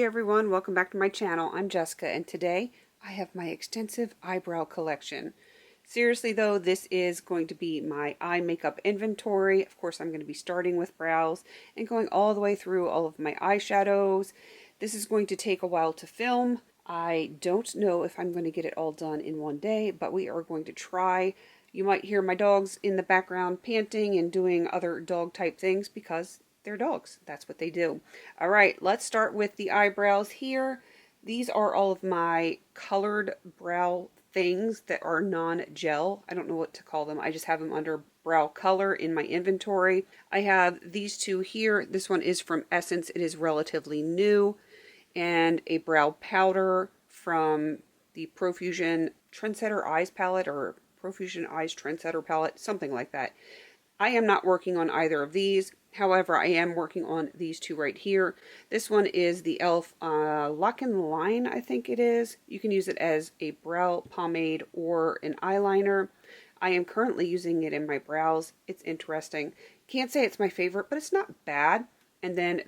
Hey everyone, welcome back to my channel. I'm Jessica and today I have my extensive eyebrow collection. Seriously though, this is going to be my eye makeup inventory. Of course, I'm going to be starting with brows and going all the way through all of my eyeshadows. This is going to take a while to film. I don't know if I'm going to get it all done in one day, but we are going to try. You might hear my dogs in the background panting and doing other dog type things because they're dogs. That's what they do. All right, let's start with the eyebrows here. These are all of my colored brow things that are non-gel. I don't know what to call them. I just have them under brow color in my inventory. I have these two here. This one is from Essence. It is relatively new. And a brow powder from the Profusion Trendsetter Eyes palette, or Profusion Eyes Trendsetter palette, something like that. I am not working on either of these. However, I am working on these two right here. This one is the e.l.f. Lock and Line, I think it is. You can use it as a brow pomade or an eyeliner. I am currently using it in my brows. It's interesting. Can't say it's my favorite, but it's not bad. And then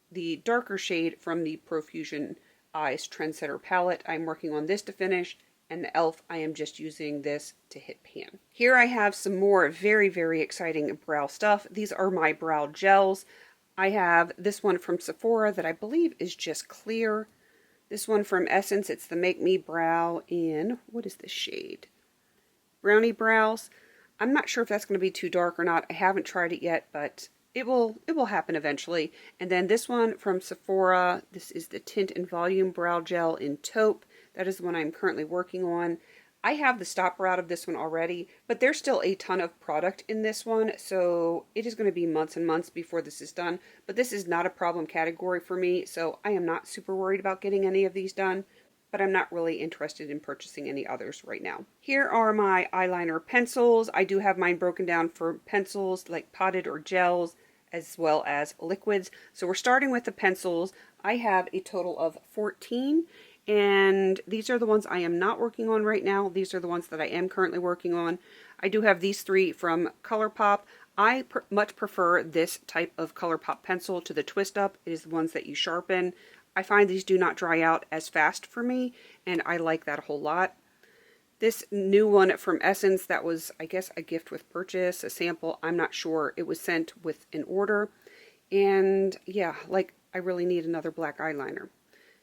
the darker shade from the Profusion Eyes Trendsetter palette. I'm working on this to finish. And the e.l.f. I am just using this to hit pan. Here I have some more very, very exciting brow stuff. These are my brow gels. I have this one from Sephora that I believe is just clear. This one from Essence, it's the Make Me Brow in, what is this shade? Brownie Brows. I'm not sure if that's going to be too dark or not. I haven't tried it yet, but it will happen eventually. And then this one from Sephora, this is the Tint and Volume Brow Gel in Taupe. That is the one I'm currently working on. I have the stopper out of this one already, but there's still a ton of product in this one, so it is going to be months and months before this is done. But this is not a problem category for me, so I am not super worried about getting any of these done, but I'm not really interested in purchasing any others right now. Here are my eyeliner pencils. I do have mine broken down for pencils like potted or gels, as well as liquids. So we're starting with the pencils. I have a total of 14. And these are the ones I am not working on right now. These are the ones that I am currently working on. I do have these three from ColourPop. I much prefer this type of ColourPop pencil to the Twist Up. It is the ones that you sharpen. I find these do not dry out as fast for me, and I like that a whole lot. This new one from Essence, that was, I guess, a gift with purchase, a sample. I'm not sure. It was sent with an order. And yeah, like, I really need another black eyeliner.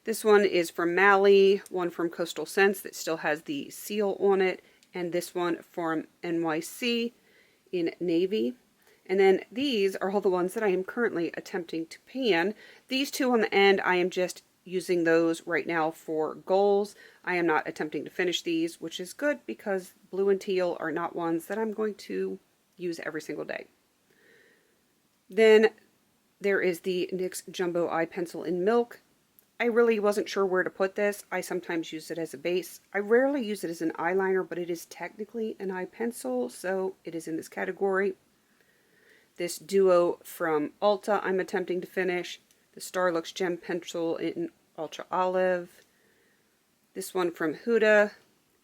This one is from Mally, one from Coastal Scents that still has the seal on it, and this one from NYC in navy. And then these are all the ones that I am currently attempting to pan. These two on the end, I am just using those right now for goals. I am not attempting to finish these, which is good because blue and teal are not ones that I'm going to use every single day. Then there is the NYX Jumbo Eye Pencil in Milk. I really wasn't sure where to put this. I sometimes use it as a base. I rarely use it as an eyeliner, but it is technically an eye pencil, so it is in this category. This duo from Ulta I'm attempting to finish. The Starlux Gem Pencil in Ultra Olive. This one from Huda,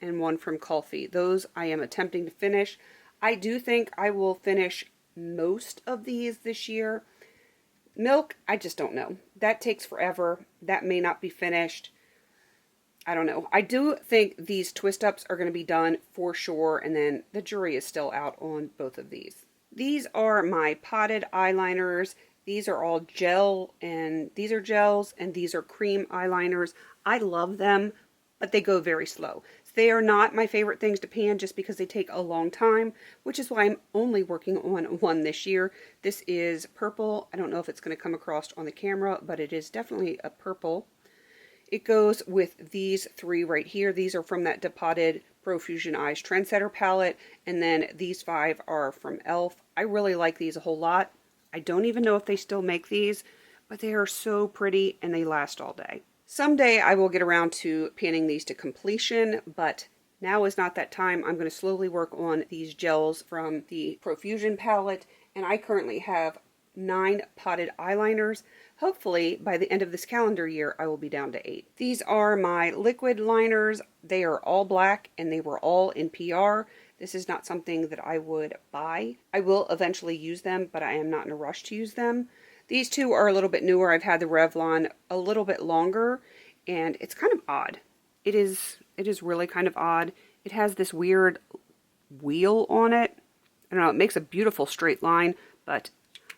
and one from Kulfi. Those I am attempting to finish. I do think I will finish most of these this year. Milk, I just don't know. That takes forever. That may not be finished. I don't know. I do think these twist ups are going to be done for sure, and then the jury is still out on both of these. These are my potted eyeliners. These are all gel, and these are gels, and these are cream eyeliners. I love them, but they go very slow. They are not my favorite things to pan just because they take a long time, which is why I'm only working on one this year. This is purple. I don't know if it's going to come across on the camera, but it is definitely a purple. It goes with these three right here. These are from that Depotted Profusion Eyes Trendsetter palette, and then these five are from e.l.f. I really like these a whole lot. I don't even know if they still make these, but they are so pretty and they last all day. Someday I will get around to panning these to completion, but now is not that time. I'm going to slowly work on these gels from the Profusion palette, and I currently have 9 potted eyeliners. Hopefully by the end of this calendar year I will be down to 8. These are my liquid liners. They are all black and they were all in PR. This is not something that I would buy. I will eventually use them, but I am not in a rush to use them. These two are a little bit newer. I've had the Revlon a little bit longer, and it's kind of odd. It is really kind of odd. It has this weird wheel on it. I don't know, it makes a beautiful straight line, but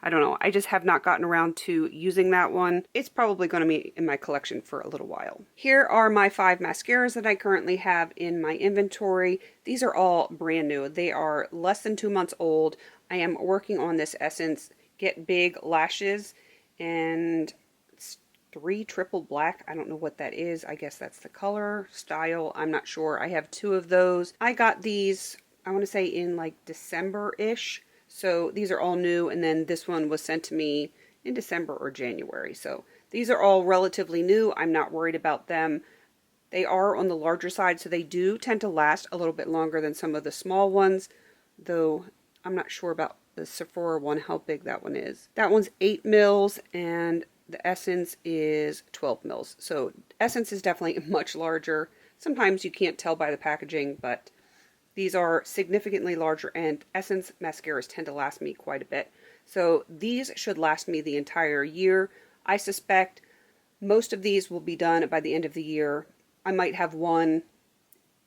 I don't know. I just have not gotten around to using that one. It's probably going to be in my collection for a little while. Here are my 5 mascaras that I currently have in my inventory. These are all brand new. They are less than 2 months old. I am working on this Essence Get Big Lashes, and it's 3 triple black. I don't know what that is. I guess that's the color, style. I'm not sure. I have 2 of those. I got these, I want to say in like December-ish. So these are all new, and then this one was sent to me in December or January. So these are all relatively new. I'm not worried about them. They are on the larger side, so they do tend to last a little bit longer than some of the small ones, though I'm not sure about the Sephora one, how big that one is. That one's 8 mils, and the Essence is 12 mils. So Essence is definitely much larger. Sometimes you can't tell by the packaging, but these are significantly larger, and Essence mascaras tend to last me quite a bit. So these should last me the entire year. I suspect most of these will be done by the end of the year. I might have 1,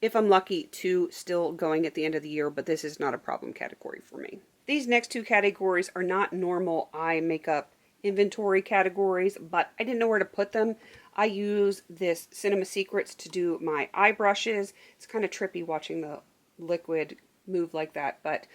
if I'm lucky, 2 still going at the end of the year, but this is not a problem category for me. These next 2 categories are not normal eye makeup inventory categories, but I didn't know where to put them. I use this Cinema Secrets to do my eye brushes. It's kind of trippy watching the liquid move like that, but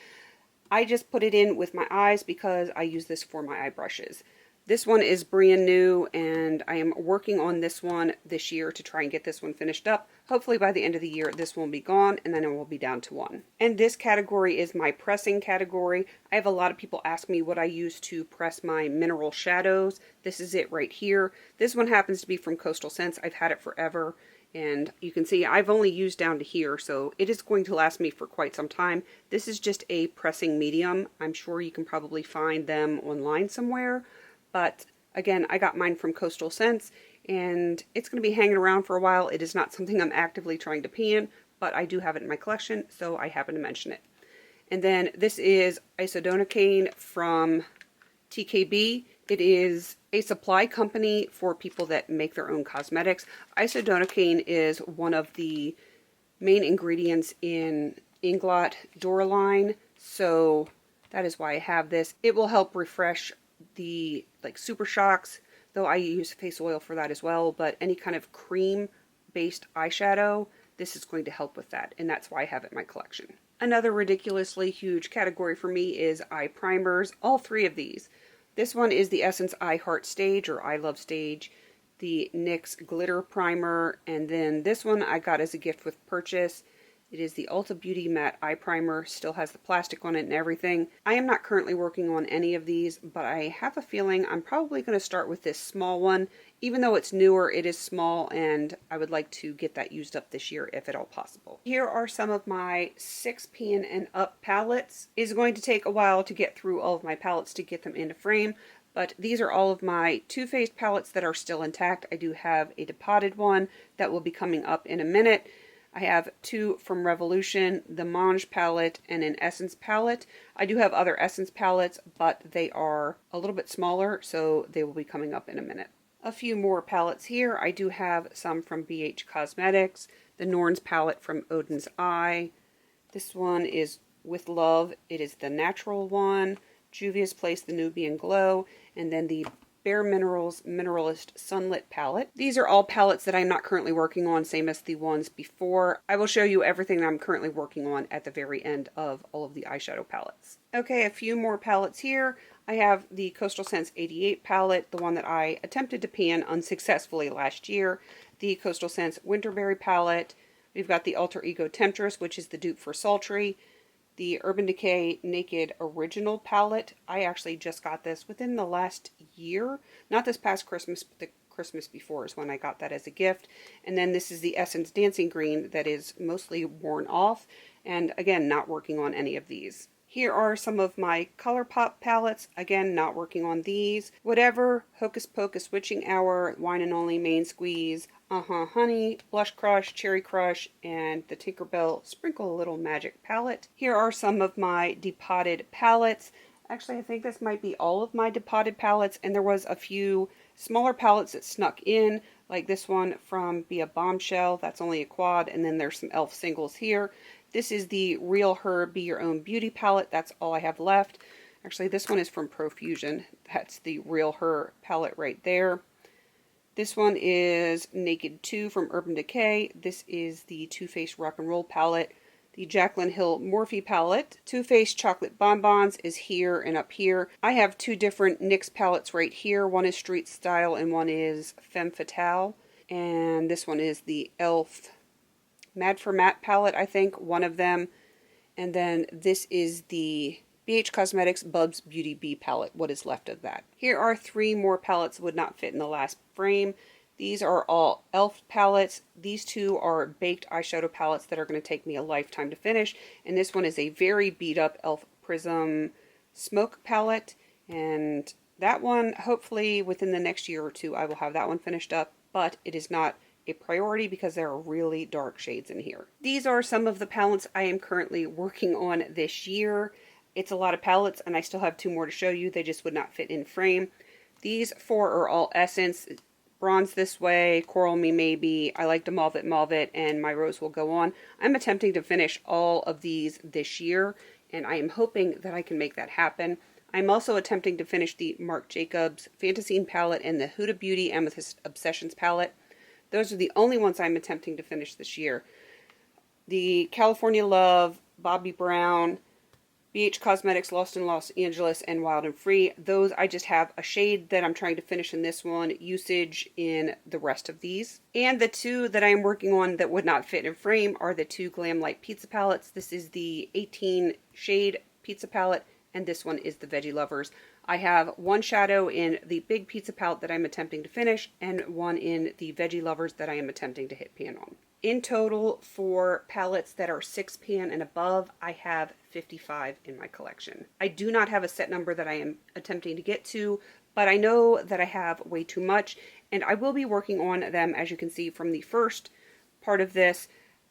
I just put it in with my eyes because I use this for my eye brushes. This one is brand new, and I am working on this one this year to try and get this one finished up. Hopefully by the end of the year this will be gone, and then it will be down to 1. And this category is my pressing category. I have a lot of people ask me what I use to press my mineral shadows. This is it right here. This one happens to be from Coastal Scents. I've had it forever. And you can see I've only used down to here, so it is going to last me for quite some time. This is just a pressing medium. I'm sure you can probably find them online somewhere. But again, I got mine from Coastal Scents, and it's going to be hanging around for a while. It is not something I'm actively trying to pan, but I do have it in my collection, so I happen to mention it. And then this is isodonocane from TKB. It is a supply company for people that make their own cosmetics. Isodonocane is one of the main ingredients in Inglot Duraline, so that is why I have this. It will help refresh the Super Shocks, though I use face oil for that as well, but any kind of cream-based eyeshadow, this is going to help with that, and that's why I have it in my collection. Another ridiculously huge category for me is eye primers, all 3 of these. This one is the Essence I Heart Stage, or I Love Stage, the NYX Glitter Primer, and then this one I got as a gift with purchase. It is the Ulta Beauty Matte Eye Primer, still has the plastic on it and everything. I am not currently working on any of these, but I have a feeling I'm probably going to start with this small one. Even though it's newer, it is small, and I would like to get that used up this year if at all possible. Here are some of my 6pan and up palettes. It is going to take a while to get through all of my palettes to get them into frame, but these are all of my Too Faced palettes that are still intact. I do have a depotted one that will be coming up in a minute. I have 2 from Revolution, the Mange palette, and an Essence palette. I do have other Essence palettes, but they are a little bit smaller, so they will be coming up in a minute. A few more palettes here. I do have some from BH Cosmetics, the Norns palette from Odin's Eye. This one is With Love. It is the natural one. Juvia's Place, the Nubian Glow, and then the Bare Minerals Mineralist Sunlit palette. These are all palettes that I'm not currently working on, same as the ones before. I will show you everything that I'm currently working on at the very end of all of the eyeshadow palettes. Okay, a few more palettes here. I have the Coastal Scents 88 palette, the one that I attempted to pan unsuccessfully last year. The Coastal Scents Winterberry palette. We've got the Alter Ego Temptress, which is the dupe for Sultry. The Urban Decay Naked Original palette. I actually just got this within the last year. Not this past Christmas, but the Christmas before is when I got that as a gift. And then this is the Essence Dancing Green that is mostly worn off. And again, not working on any of these. Here are some of my ColourPop palettes. Again, not working on these. Whatever, Hocus Pocus Witching Hour, Wine and Only Main Squeeze, Honey, Blush Crush, Cherry Crush, and the Tinkerbell Sprinkle a Little Magic palette. Here are some of my depotted palettes. Actually, I think this might be all of my depotted palettes, and there was a few smaller palettes that snuck in, like this one from Be a Bombshell. That's only a quad, and then there's some e.l.f. singles here. This is the Real Her Be Your Own Beauty palette. That's all I have left. Actually, this one is from Profusion. That's the Real Her palette right there. This one is Naked 2 from Urban Decay. This is the Too Faced Rock and Roll palette. The Jaclyn Hill Morphe palette. Too Faced Chocolate Bonbons is here and up here. I have two different NYX palettes right here. One is Street Style and one is Femme Fatale. And this one is the e.l.f. Mad for Matte palette, I think, one of them. And then this is the BH Cosmetics Bubs Beauty Bee palette, what is left of that. Here are three more palettes that would not fit in the last frame. These are all e.l.f. palettes. These two are baked eyeshadow palettes that are going to take me a lifetime to finish. And this one is a very beat up e.l.f. Prism Smoke palette. And that one, hopefully within the next year or two, I will have that one finished up. But it is not a priority because there are really dark shades in here. These are some of the palettes I am currently working on this year. It's a lot of palettes, and I still have two more to show you. They just would not fit in frame. These four are all Essence. Bronze This Way, Coral Me Maybe, I Like to Mauve It, and My Rose Will Go On. I'm attempting to finish all of these this year, and I am hoping that I can make that happen. I'm also attempting to finish the Marc Jacobs Fantasine palette and the Huda Beauty Amethyst Obsessions palette. Those are the only ones I'm attempting to finish this year. The California Love, Bobbi Brown, BH Cosmetics Lost in Los Angeles, and Wild and Free. Those I just have a shade that I'm trying to finish in this one, usage in the rest of these. And the two that I am working on that would not fit in frame are the two Glam Light Pizza palettes. This is the 18 shade pizza palette, and this one is the Veggie Lovers. I have one shadow in the big pizza palette that I'm attempting to finish, and one in the Veggie Lovers that I am attempting to hit pan on. In total, for palettes that are 6 pan and above, I have 55 in my collection. I do not have a set number that I am attempting to get to, but I know that I have way too much, and I will be working on them. As you can see from the first part of this,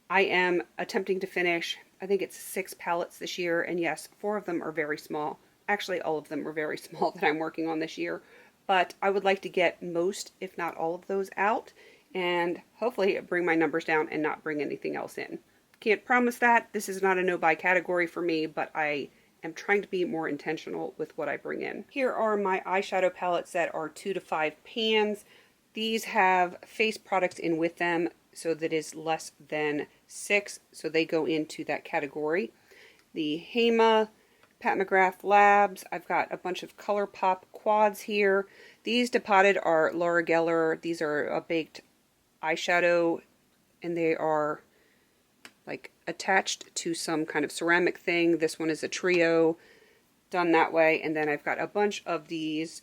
I am attempting to finish, I think it's 6 palettes this year, and yes, 4 of them are very small. Actually, all of them are very small that I'm working on this year, but I would like to get most, if not all of those out, and hopefully bring my numbers down and not bring anything else in. Can't promise that. This is not a no-buy category for me, but I am trying to be more intentional with what I bring in. Here are my eyeshadow palettes that are 2 to 5 pans. These have face products in with them, so that is less than 6, so they go into that category. The Hema Pat McGrath Labs. I've got a bunch of ColourPop quads here. These depotted are Laura Geller. These are a baked eyeshadow, and they are like attached to some kind of ceramic thing. This one is a trio done that way. And then I've got a bunch of these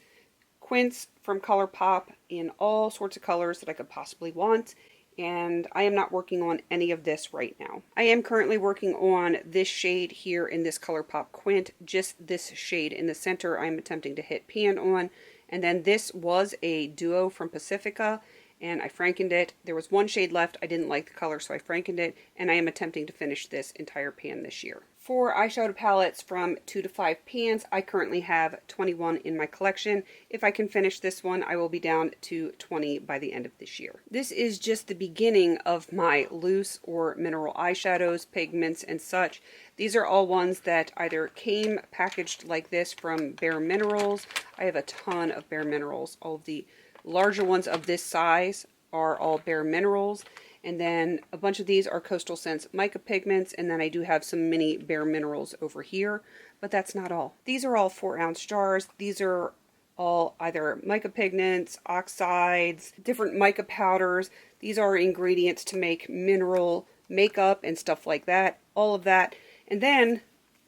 Quints from ColourPop in all sorts of colors that I could possibly want. And I am not working on any of this right now. I am currently working on this shade here in this ColourPop Quint, just this shade in the center I'm attempting to hit pan on. And then this was a duo from Pacifica, and I frankened it. There was one shade left. I didn't like the color, so I frankened it, and I am attempting to finish this entire pan this year. For eyeshadow palettes from 2 to 5 pans, I currently have 21 in my collection. If I can finish this one, I will be down to 20 by the end of this year. This is just the beginning of my loose or mineral eyeshadows, pigments, and such. These are all ones that either came packaged like this from Bare Minerals. I have a ton of Bare Minerals. All of the larger ones of this size are all Bare Minerals. And then a bunch of these are Coastal Scents mica pigments, and then I do have some mini Bare Minerals over here, but that's not all. These are all 4-ounce jars. These are all either mica pigments, oxides, different mica powders. These are ingredients to make mineral makeup and stuff like that, all of that. And then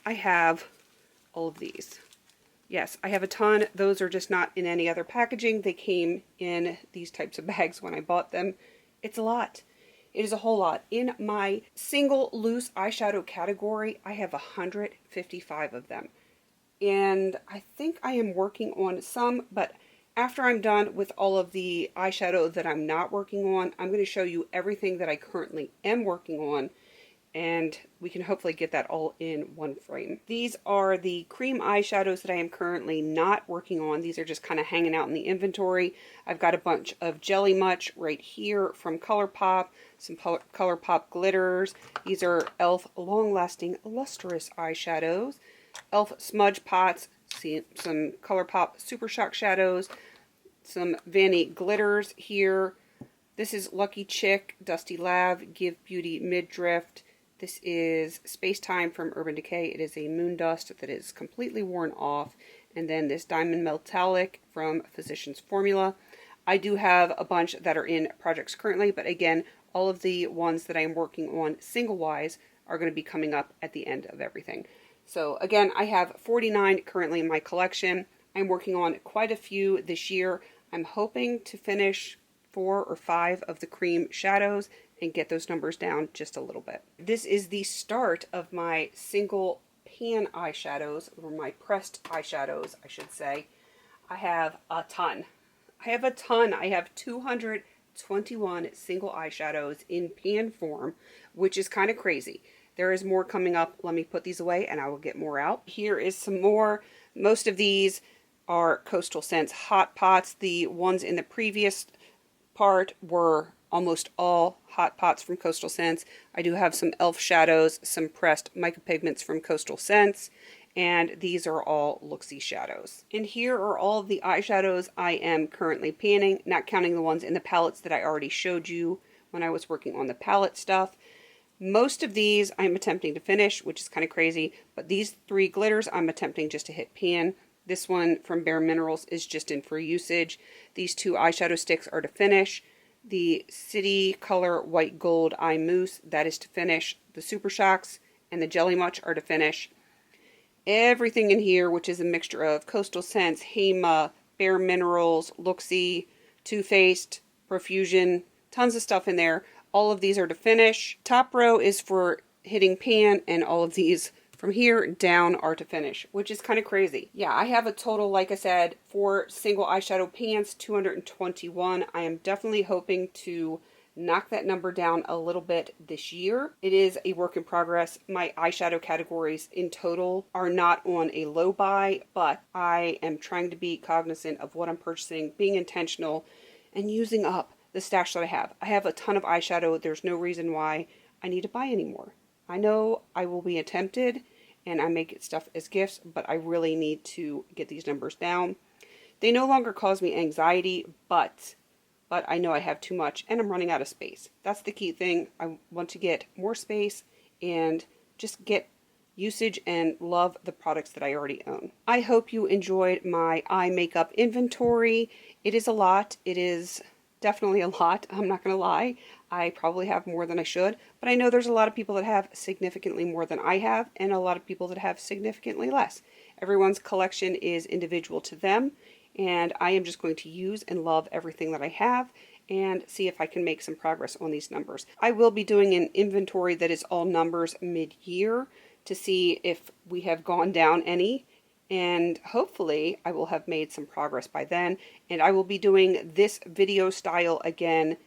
I have all of these. Yes, I have a ton. Those are just not in any other packaging. They came in these types of bags when I bought them. It's a lot. It is a whole lot. In my single loose eyeshadow category, I have 155 of them. And I think I am working on some, but after I'm done with all of the eyeshadow that I'm not working on, I'm going to show you everything that I currently am working on. and we can hopefully get that all in one frame. These are the cream eyeshadows that I am currently not working on. These are just kind of hanging out in the inventory. I've got a bunch of Jelly Much right here from ColourPop, some ColourPop glitters. These are e.l.f. Long Lasting Lustrous eyeshadows, e.l.f. Smudge Pots, some ColourPop Super Shock shadows, some Vanny glitters here. This is Lucky Chick, Dusty Lav, Give Beauty Midriff. This is Space Time from Urban Decay. It is a moon dust that is completely worn off. And then this Diamond Metallic from Physicians Formula. I do have a bunch that are in projects currently, but again, all of the ones that I am working on single-wise are going to be coming up at the end of everything. So again, I have 49 currently in my collection. I'm working on quite a few this year. I'm hoping to finish 4 or 5 of the cream shadows and get those numbers down just a little bit. This is the start of my single pan eyeshadows, or my pressed eyeshadows, I should say. I have a ton. I have 221 single eyeshadows in pan form, which is kind of crazy. There is more coming up. Let me put these away and I will get more out. Here is some more. Most of these are Coastal Scents Hot Pots. The ones in the previous part were almost all Hot Pots from Coastal Scents. I do have some e.l.f. shadows, some pressed mica pigments from Coastal Scents, and these are all Looksy shadows. And here are all of the eyeshadows I am currently panning, not counting the ones in the palettes that I already showed you when I was working on the palette stuff. Most of these I'm attempting to finish, which is kind of crazy, but these 3 glitters I'm attempting just to hit pan. This one from Bare Minerals is just in for usage. These 2 eyeshadow sticks are to finish. The City Color White Gold Eye Mousse, that is to finish. The Super Shocks and the Jelly Much are to finish. Everything in here, which is a mixture of Coastal Scents, Hema, Bare Minerals, Looksy, Too Faced, Profusion, tons of stuff in there. All of these are to finish. Top row is for hitting pan, and all of these from here down are to finish, which is kind of crazy. Yeah, I have a total, like I said, for single eyeshadow pans, 221. I am definitely hoping to knock that number down a little bit this year. It is a work in progress. My eyeshadow categories in total are not on a low buy, but I am trying to be cognizant of what I'm purchasing, being intentional, and using up the stash that I have. I have a ton of eyeshadow. There's no reason why I need to buy any more. I know I will be tempted, and I may get stuff as gifts, but I really need to get these numbers down. They no longer cause me anxiety, but I know I have too much, and I'm running out of space. That's the key thing. I want to get more space and just get usage and love the products that I already own. I hope you enjoyed my eye makeup inventory. It is a lot. It is definitely a lot. I'm not going to lie. I probably have more than I should, but I know there's a lot of people that have significantly more than I have, and a lot of people that have significantly less. Everyone's collection is individual to them, and I am just going to use and love everything that I have and see if I can make some progress on these numbers. I will be doing an inventory that is all numbers mid-year to see if we have gone down any, and hopefully I will have made some progress by then. And I will be doing this video style again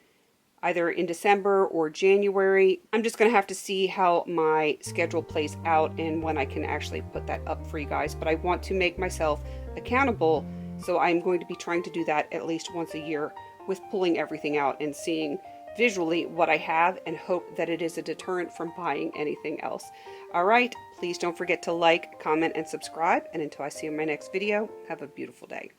either in December or January. I'm just going to have to see how my schedule plays out and when I can actually put that up for you guys. But I want to make myself accountable, so I'm going to be trying to do that at least once a year, with pulling everything out and seeing visually what I have, and hope that it is a deterrent from buying anything else. All right, please don't forget to like, comment, and subscribe. And until I see you in my next video, have a beautiful day.